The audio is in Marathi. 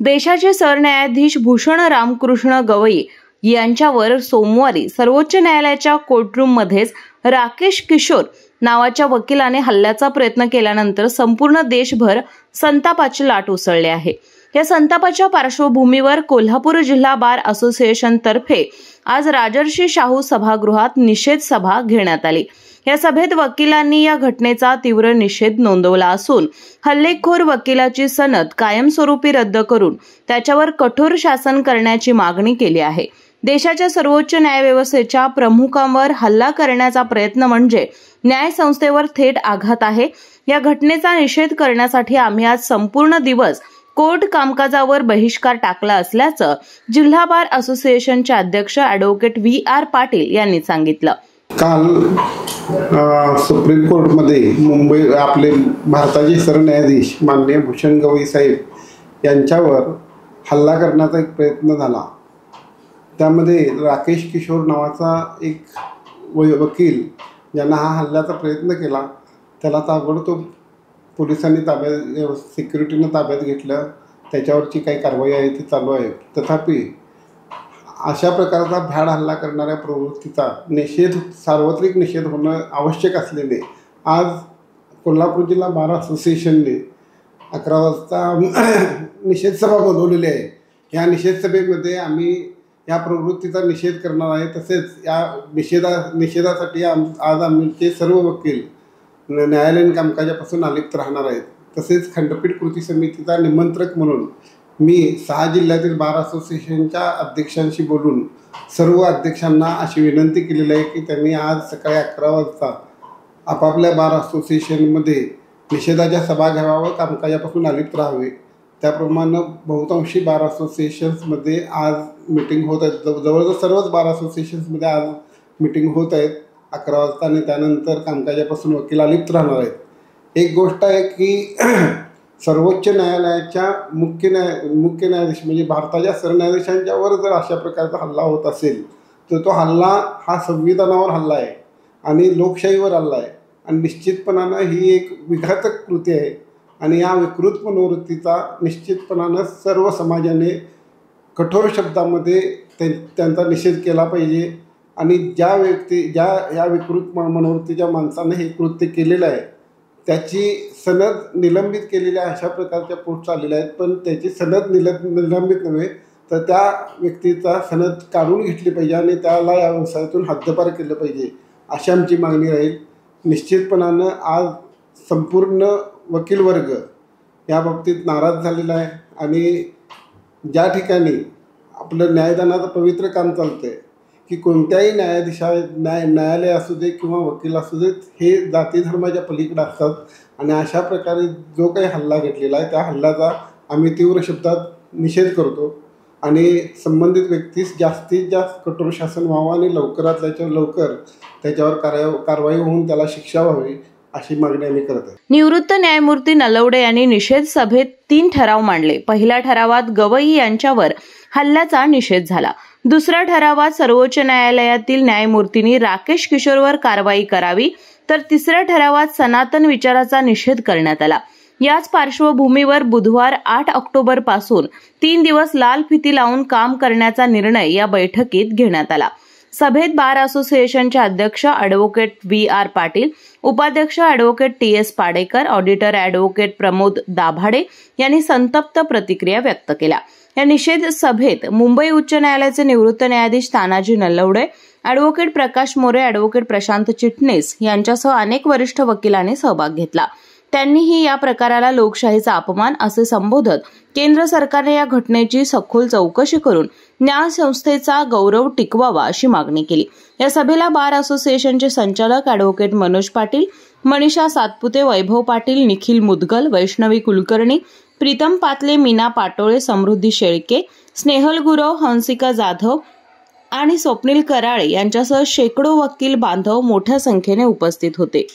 देशाचे सरन्यायाधीश भूषण रामकृष्ण गवई यांच्यावर सोमवारी सर्वोच्च न्यायालयाच्या कोर्टरूममध्येच राकेश किशोर नावाच्या वकिलाने हल्ल्याचा प्रयत्न केल्यानंतर संपूर्ण देशभर संतापाची लाट उसळली आहे। या संतापाच्या पार्श्वभूमीवर कोल्हापूर जिल्हा बार असोसिएशन तर्फे आज राजर्षी शाहू सभागृहात निषेध सभा घेण्यात आली। या सभेत वकिलांनी या घटनेचा तीव्र निषेध नोंदवला असून हल्लेखोर वकिलाची सनद कायमस्वरूपी रद्द करून त्याच्यावर कठोर शासन करण्याची मागणी केली आहे। देशाच्या सर्वोच्च न्यायव्यवस्थेच्या प्रमुखांवर हल्ला करण्याचा प्रयत्न म्हणजे न्यायसंस्थेवर थेट आघात आहे। या घटनेचा निषेध करण्यासाठी आम्ही आज संपूर्ण दिवस कोर्ट कामकाजावर बहिष्कार टाकला असल्याचं जिल्हा बार असोसिएशनचे अध्यक्ष ॲडव्होकेट VR पाटील यांनी सांगितलं। काल सुप्रीम कोर्टमध्ये मुंबई आपले भारताचे सरन्यायाधीश माननीय भूषण गवई साहेब यांच्यावर हल्ला करण्याचा एक प्रयत्न झाला। त्यामध्ये राकेश किशोर नावाचा एक वकील ज्यांना हा हल्ल्याचा प्रयत्न केला त्याला ताबडतोब पोलिसांनी ताब्यात सिक्युरिटीनं ताब्यात घेतलं। त्याच्यावरची काही कारवाई आहे ती चालू आहे। तथापि अशा प्रकारचा भ्याड हल्ला करणाऱ्या प्रवृत्तीचा निषेध सार्वत्रिक निषेध होणं आवश्यक असलेले आज कोल्हापूर जिल्हा बार असोसिएशनने 11 वाजता निषेध सभा बोलवलेली आहे। या निषेध सभेमध्ये आम्ही या प्रवृत्तीचा निषेध करणार आहे। तसेच या निषेधासाठी आज आमचे सर्व वकील न्यायालयीन कामकाजापासून अलिप्त राहणार आहेत। तसेच खंडपीठ कृती समितीचा निमंत्रक म्हणून मी 6 जिल्ह्यातील बार असोसिएशनच्या अध्यक्षांशी बोलून सर्व अध्यक्षांना अशी विनंती केलेली आहे की त्यांनी आज सकाळी 11 वाजता आपापल्या बार असोसिएशनमध्ये निषेधाच्या सभा घ्याव्या व कामकाजापासून अलिप्त राहावे। त्याप्रमाणे बहुतांशी बार असोसिएशन्समध्ये आज मीटिंग होत आहेत। जवळजवळ सर्वच बार असोसिएशन्समध्ये आज मीटिंग होत आहेत 11 वाजता आणि त्यानंतर कामकाजापासून वकील अलिप्त राहणार आहेत। एक गोष्ट आहे की सर्वोच्च न्यायालयाच्या मुख्य न्यायाधीश म्हणजे भारताच्या सरन्यायाधीशांच्यावर जर अशा प्रकारचा हल्ला होत असेल तर तो हल्ला हा संविधानावर हल्ला आहे आणि लोकशाहीवर हल्ला आहे आणि निश्चितपणानं ही एक विघातक कृती आहे आणि या विकृत मनोवृत्तीचा निश्चितपणानं सर्व समाजाने कठोर शब्दामध्ये त्यांचा निषेध केला पाहिजे आणि ज्या या विकृत मनोवृत्तीच्या माणसाने हे कृत्य केलेलं आहे त्याची सनद निलंबित केलेल्या अशा प्रकारच्या पोस्ट आलेल्या आहेत। पण त्याची सनद निलंबित नव्हे तर त्या व्यक्तीचा सनद काढून घेतली पाहिजे आणि त्याला या व्यवसायातून हद्दपार केलं पाहिजे अशी आमची मागणी राहील। निश्चितपणानं आज संपूर्ण वकील वर्ग या बाबतीत नाराज झालेला आहे आणि ज्या ठिकाणी आपलं न्यायदानाचं पवित्र काम चालतं आहे की कोणत्याही न्यायालय असू दे किंवा वकील असू देत हे जाती धर्माच्या पलीकडे असतात आणि अशा प्रकारे जो काही हल्ला घेतलेला आहे त्या हल्ल्याचा आम्ही तीव्र शब्दात निषेध करतो आणि संबंधित व्यक्तीस जास्तीत जास्त कठोर शासन व्हावं आणि लवकरात लवकर त्याच्यावर कारवाई होऊन त्याला शिक्षा व्हावी अशी मागणी आम्ही करत आहे। निवृत्त न्यायमूर्ती नलवडे यांनी निषेध सभेत 3 ठराव मांडले। पहिल्या ठरावात गवई यांच्यावर हल्ल्याचा निषेध झाला। दुसऱ्या ठरावात सर्वोच्च न्यायालयातील न्यायमूर्तींनी राकेश किशोरवर कारवाई करावी तर तिसऱ्या ठरावात सनातन विचाराचा निषेध करण्यात आला। याच पार्श्वभूमीवर बुधवार 8 ऑक्टोबर पासून 3 दिवस लाल फिती लावून काम करण्याचा निर्णय या बैठकीत घेण्यात आला। सभेत बार असोसिएशनचे अध्यक्ष ॲडव्होकेट VR पाटील, उपाध्यक्ष advocate TS Padekar, auditor advocate Pramod Dabhade यांनी संतप्त प्रतिक्रिया व्यक्त केल्या। या निषेध सभेत मुंबई उच्च न्यायालयाचे निवृत्त न्यायाधीश तानाजी नलवडे, ॲडव्होकेट प्रकाश मोरे, ॲडव्होकेट प्रशांत चिटणीस यांच्यासह अनेक वरिष्ठ वकिलांनी सहभाग घेतला। त्यांनीही या प्रकाराला लोकशाहीचा अपमान असे संबोधत केंद्र सरकारने या घटनेची सखोल चौकशी करून न्यायसंस्थेचा गौरव टिकवावा अशी मागणी केली। या सभेला बार असोसिएशनचे संचालक ॲडव्होकेट मनोज पाटील, मनीषा सातपुते, वैभव पाटील, निखिल मुदगल, वैष्णवी कुलकर्णी, प्रीतम पातले, मीना पाटोळे, समृद्धी शेळके, स्नेहल गुरव, हंसिका जाधव आणि स्वप्नील कराळे यांच्यासह शेकडो वकील बांधव मोठ्या संख्येने उपस्थित होते।